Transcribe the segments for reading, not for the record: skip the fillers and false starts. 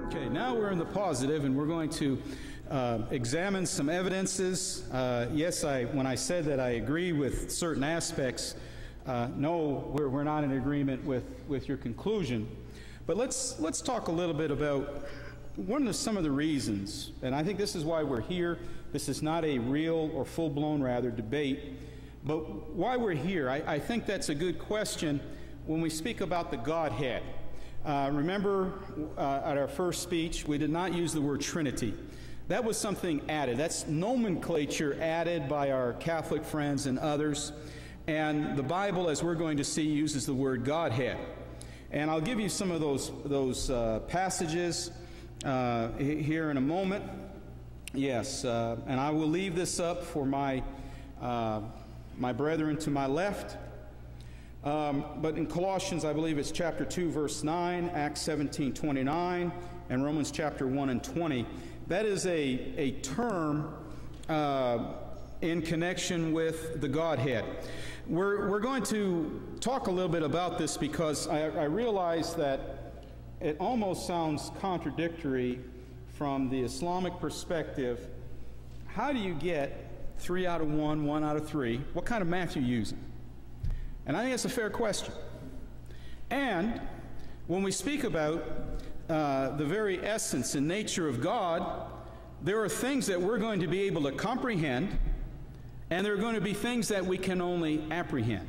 Okay, now we're in the positive, and we're going to examine some evidences. Yes, when I said that I agree with certain aspects, no, we're not in agreement with your conclusion. But let's talk a little bit about some of the reasons, and I think this is why we're here. This is not a real or full-blown, rather, debate, but why we're here. I think that's a good question when we speak about the Godhead. Remember, at our first speech, we did not use the word Trinity. That was something added. That's nomenclature added by our Catholic friends and others. And the Bible, as we're going to see, uses the word Godhead. And I'll give you some of those passages here in a moment. Yes, and I will leave this up for my brethren to my left. But in Colossians, I believe it's chapter 2, verse 9, Acts 17:29, and Romans chapter 1 and 20. That is a term in connection with the Godhead. We're going to talk a little bit about this because I realize that it almost sounds contradictory from the Islamic perspective. How do you get 3 out of 1, 1 out of 3? What kind of math are you using? And I think that's a fair question. And when we speak about the very essence and nature of God, there are things that we're going to be able to comprehend, and there are going to be things that we can only apprehend.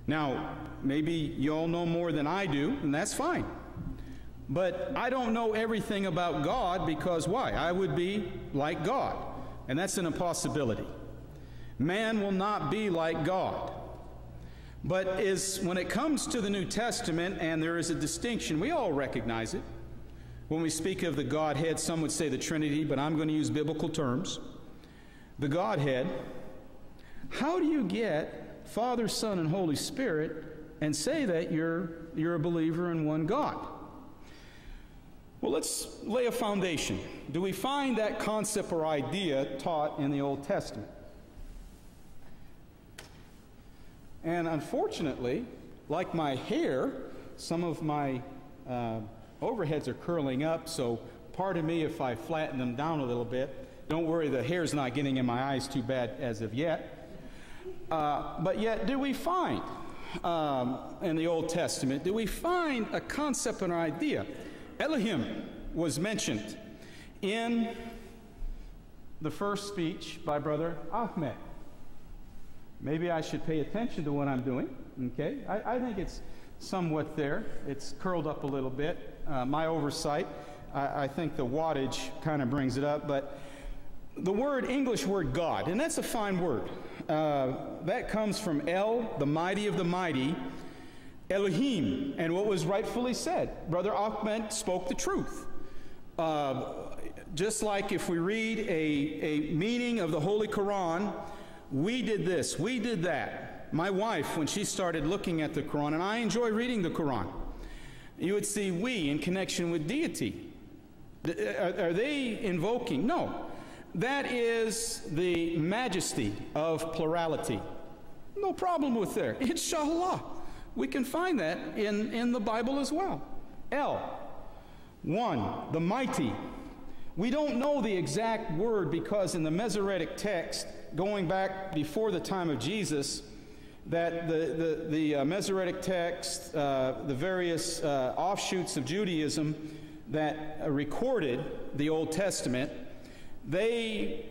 Now, maybe you all know more than I do, and that's fine. But I don't know everything about God because why? I would be like God, and that's an impossibility. Man will not be like God. But when it comes to the New Testament, and there is a distinction, we all recognize it. When we speak of the Godhead, some would say the Trinity, but I'm going to use biblical terms. The Godhead, how do you get Father, Son, and Holy Spirit and say that you're a believer in one God? Well, let's lay a foundation. Do we find that concept or idea taught in the Old Testament? And unfortunately, like my hair, some of my overheads are curling up, so pardon me if I flatten them down a little bit. Don't worry, the hair's not getting in my eyes too bad as of yet. But yet, do we find in the Old Testament, do we find a concept or an idea? Elohim was mentioned in the first speech by Brother Ahmed. Maybe I should pay attention to what I'm doing, okay? I think it's somewhat there. It's curled up a little bit. My oversight, I think the wattage kind of brings it up, but the English word God, and that's a fine word. That comes from El, the mighty of the mighty, Elohim, and what was rightfully said. Brother Ahmed spoke the truth. Just like if we read a meaning of the Holy Qu'ran, we did this, we did that. My wife, when she started looking at the Qu'ran, and I enjoy reading the Qu'ran, you would see we in connection with deity. Are they invoking? No. That is the majesty of plurality. No problem with there. Inshallah. We can find that in the Bible as well. El, one, the mighty. We don't know the exact word because in the Masoretic text, going back before the time of Jesus, that the Masoretic text, the various offshoots of Judaism that recorded the Old Testament, they,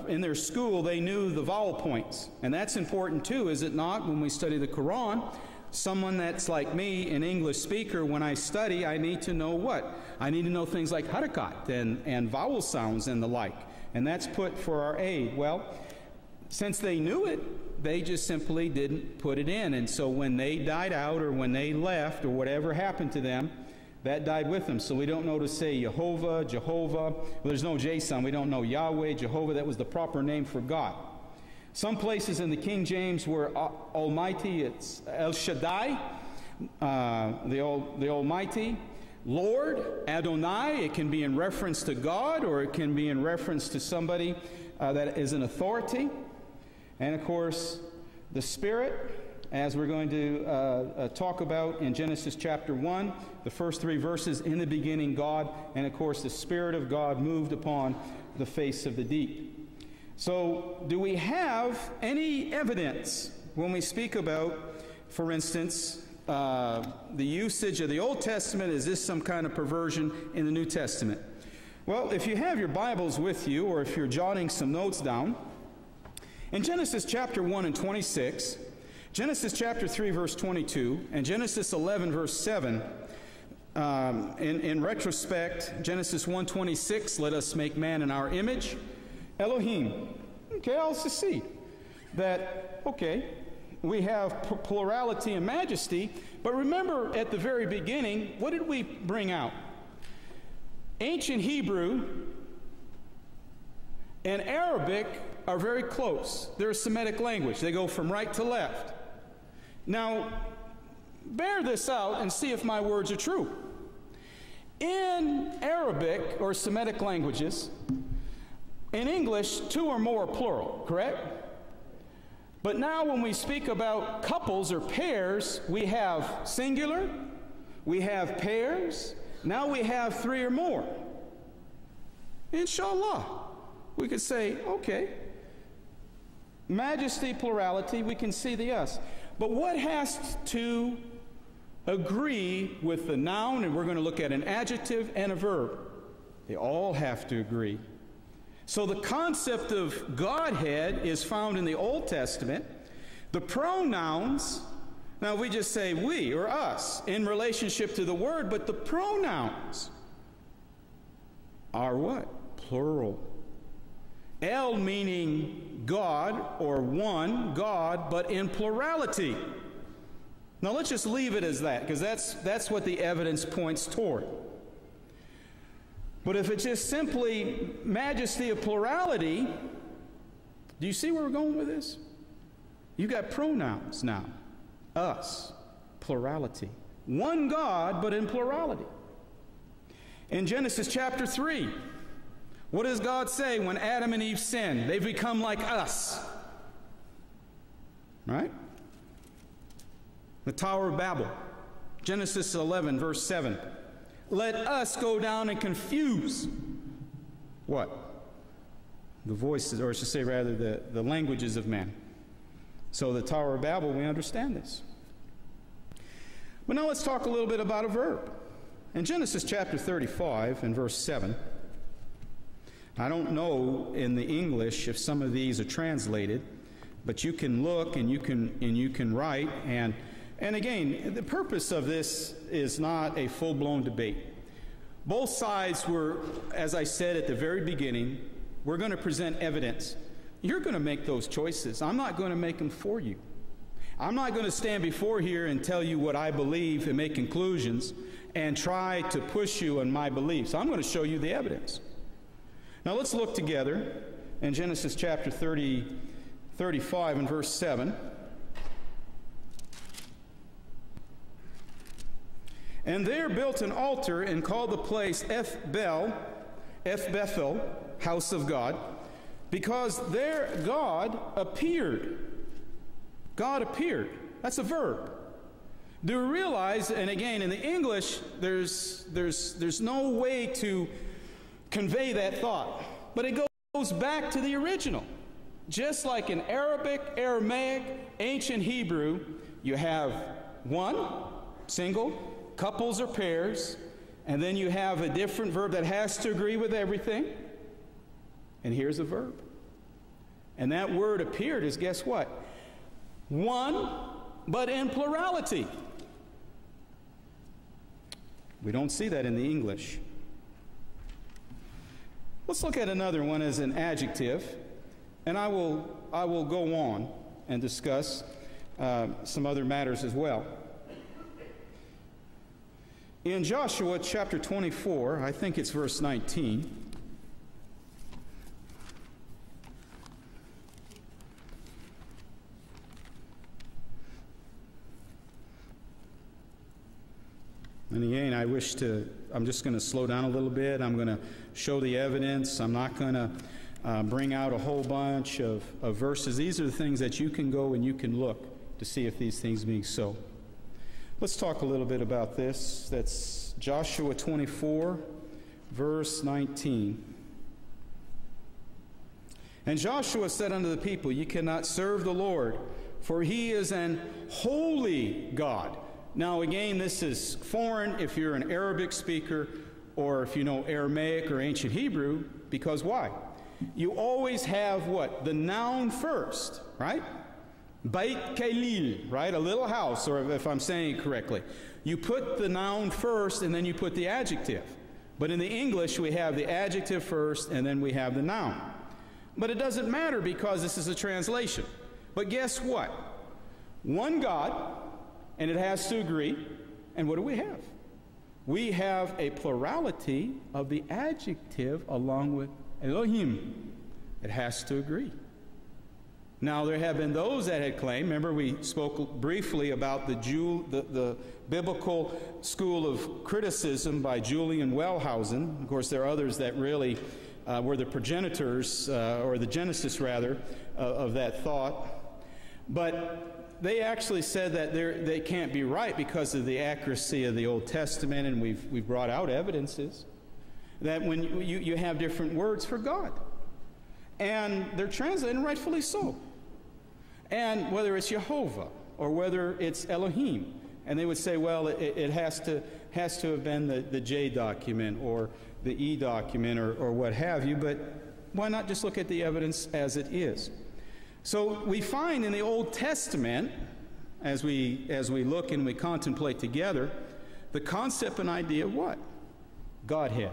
in their school, they knew the vowel points. And that's important too, is it not, when we study the Quran? Someone that's like me, an English speaker, when I study, I need to know what? I need to know things like harakat and vowel sounds and the like. And that's put for our aid. Well, since they knew it, they just simply didn't put it in. And so when they died out or when they left or whatever happened to them, that died with them. So we don't know to say Jehovah, Jehovah. Well, there's no J sound. We don't know Yahweh, Jehovah. That was the proper name for God. Some places in the King James were Almighty, it's El Shaddai, the Almighty. Lord, Adonai, it can be in reference to God or it can be in reference to somebody that is an authority. And of course, the Spirit as we're going to talk about in Genesis chapter 1, the first 3 verses, in the beginning God, and of course the Spirit of God moved upon the face of the deep. So do we have any evidence when we speak about, for instance, the usage of the Old Testament? Is this some kind of perversion in the New Testament? Well, if you have your Bibles with you, or if you're jotting some notes down, in Genesis chapter 1 and 26, Genesis chapter 3 verse 22, and Genesis 11 verse 7, in retrospect, Genesis 1:26, let us make man in our image, Elohim. Okay, I'll just see that, okay, we have plurality and majesty, but remember at the very beginning, what did we bring out? Ancient Hebrew and Arabic are very close. They're a Semitic language. They go from right to left. Now, bear this out and see if my words are true. In Arabic or Semitic languages, in English, 2 or more are plural, correct? But now when we speak about couples or pairs, we have singular, we have pairs, now we have 3 or more. Inshallah, we could say, okay, majesty, plurality, we can see the us. But what has to agree with the noun? And we're going to look at an adjective and a verb. They all have to agree. So the concept of Godhead is found in the Old Testament. The pronouns, now we just say we or us in relationship to the word, but the pronouns are what? Plural. El meaning God or one, God, but in plurality. Now let's just leave it as that, because that's what the evidence points toward. But if it's just simply majesty of plurality, do you see where we're going with this? You got pronouns now. Us, plurality. One God, but in plurality. In Genesis chapter 3, what does God say when Adam and Eve sinned? They become like us. Right? The Tower of Babel. Genesis 11, verse 7. Let us go down and confuse what? The voices, or I should say rather the languages of man. So the Tower of Babel, we understand this. But now let's talk a little bit about a verb. In Genesis chapter 35 and verse 7, I don't know in the English if some of these are translated, but you can look and you can write, and again, the purpose of this is not a full-blown debate. Both sides were, as I said at the very beginning, we're going to present evidence. You're going to make those choices. I'm not going to make them for you. I'm not going to stand before here and tell you what I believe and make conclusions and try to push you on my beliefs. I'm going to show you the evidence. Now let's look together in Genesis chapter 35 and verse 7. And there built an altar and called the place Bethel, house of God, because there God appeared. God appeared. That's a verb. Do we realize, and again, in the English, there's no way to convey that thought, but it goes back to the original. Just like in Arabic, Aramaic, ancient Hebrew, you have one, single, couples or pairs, and then you have a different verb that has to agree with everything. And here's a verb. And that word appeared is, guess what? One, but in plurality. We don't see that in the English. Let's look at another one as an adjective, and I will go on and discuss some other matters as well. In Joshua chapter 24, I think it's verse 19. And again, I'm just going to slow down a little bit. I'm going to show the evidence. I'm not going to bring out a whole bunch of verses. These are the things that you can go and you can look to see if these things being so. Let's talk a little bit about this. That's Joshua 24, verse 19. And Joshua said unto the people, Ye cannot serve the Lord, for he is an holy God. Now again, this is foreign if you're an Arabic speaker or if you know Aramaic or ancient Hebrew, because why? You always have what? The noun first, right? Bait Kailil, right? A little house, or if I'm saying it correctly. You put the noun first and then you put the adjective. But in the English, we have the adjective first and then we have the noun. But it doesn't matter because this is a translation. But guess what? One God, and it has to agree. And what do we have? We have a plurality of the adjective along with Elohim. It has to agree. Now, there have been those that had claimed, remember we spoke briefly about the biblical school of criticism by Julian Wellhausen. Of course, there are others that really were the progenitors, or the genesis rather, of that thought. But they actually said that they can't be right because of the accuracy of the Old Testament, and we've brought out evidences that when you have different words for God. And they're translated, and rightfully so. And whether it's Jehovah or whether it's Elohim, and they would say, well, it has to have been the J document or the E document or what have you, but why not just look at the evidence as it is? So we find in the Old Testament, as we look and we contemplate together, the concept and idea of what? Godhead.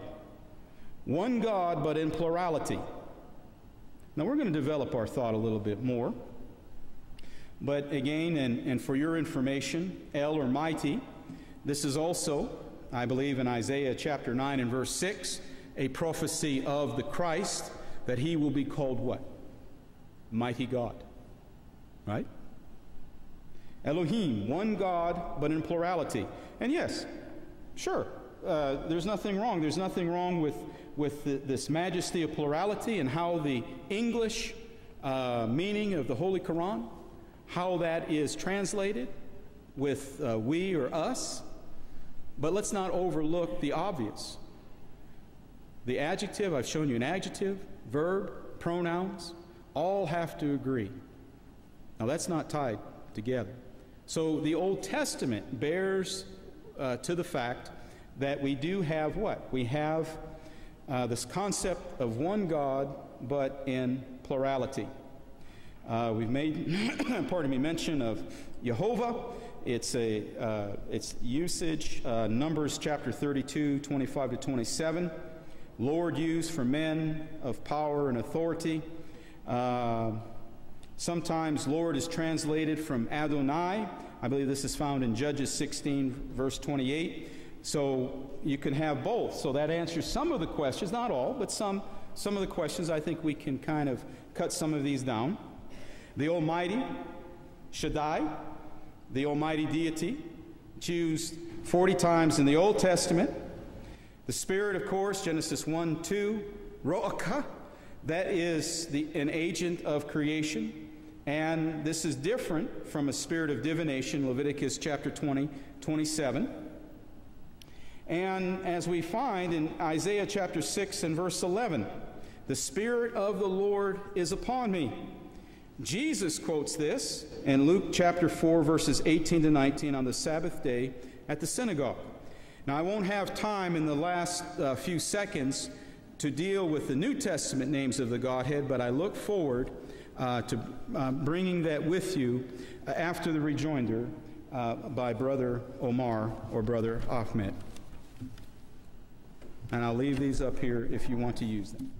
One God, but in plurality. Now we're going to develop our thought a little bit more. But again, and for your information, El or mighty, this is also, I believe in Isaiah chapter 9 and verse 6, a prophecy of the Christ, that he will be called what? Mighty God. Right? Elohim, one God, but in plurality. And yes, sure, there's nothing wrong. There's nothing wrong with this majesty of plurality and how the English meaning of the Holy Qu'ran, how that is translated with we or us. But let's not overlook the obvious. The adjective, I've shown you an adjective, verb, pronouns, all have to agree. Now that's not tied together. So the Old Testament bears to the fact that we do have what? We have this concept of one God, but in plurality. We've made, mention of Jehovah. It's usage, Numbers chapter 32, 25 to 27. Lord used for men of power and authority. Sometimes Lord is translated from Adonai. I believe this is found in Judges 16, verse 28. So you can have both. So that answers some of the questions, not all, but some of the questions. I think we can kind of cut some of these down. The Almighty, Shaddai, the Almighty Deity, it's used 40 times in the Old Testament. The Spirit, of course, Genesis 1, 2, Ro'aka, that is an agent of creation. And this is different from a spirit of divination, Leviticus chapter 20, 27. And as we find in Isaiah chapter 6 and verse 11, the Spirit of the Lord is upon me. Jesus quotes this in Luke chapter 4, verses 18 to 19 on the Sabbath day at the synagogue. Now, I won't have time in the last few seconds to deal with the New Testament names of the Godhead, but I look forward to bringing that with you after the rejoinder by Brother Omar or Brother Ahmed. And I'll leave these up here if you want to use them.